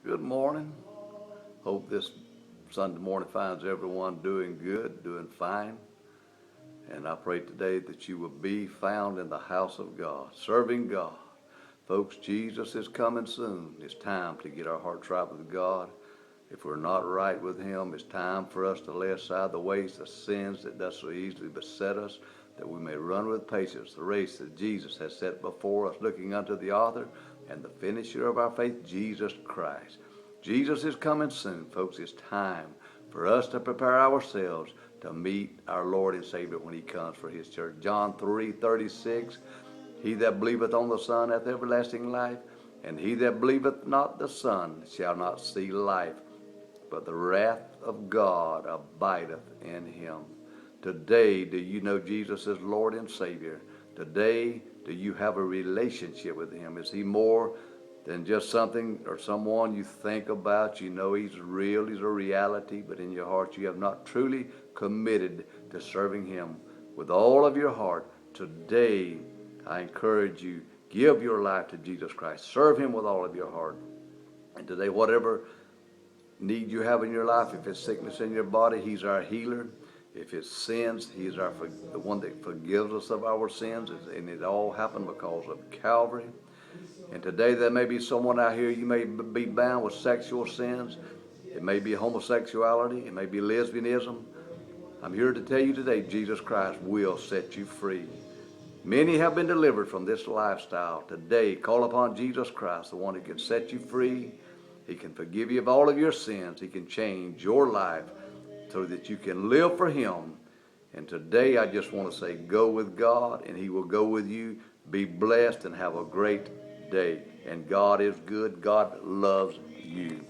Good morning. Hope this Sunday morning finds everyone doing good, doing fine. And I pray today that you will be found in the house of God, serving God. Folks, Jesus is coming soon. It's time to get our hearts right with God. If we're not right with Him, it's time for us to lay aside the ways, the sins that does so easily beset us, that we may run with patience the race that Jesus has set before us, looking unto the author and the finisher of our faith, Jesus Christ. Jesus is coming soon, folks. It's time for us to prepare ourselves to meet our Lord and Savior when He comes for His church. John 3:36, He that believeth on the Son hath everlasting life, and he that believeth not the Son shall not see life, but the wrath of God abideth in him. Today, do you know Jesus as Lord and Savior? Today, do you have a relationship with Him? Is He more than just something or someone you think about? You know He's real, He's a reality, but in your heart you have not truly committed to serving Him with all of your heart. Today, I encourage you, give your life to Jesus Christ. Serve Him with all of your heart. And today, whatever need you have in your life, if it's sickness in your body, He's our healer. If it's sins, He's the one that forgives us of our sins, and it all happened because of Calvary. And today there may be someone out here, you may be bound with sexual sins. It may be homosexuality. It may be lesbianism. I'm here to tell you today, Jesus Christ will set you free. Many have been delivered from this lifestyle. Today, call upon Jesus Christ, the one who can set you free. He can forgive you of all of your sins. He can change your life so that you can live for Him. And today I just want to say, go with God and He will go with you. Be blessed and have a great day. And God is good. God loves you.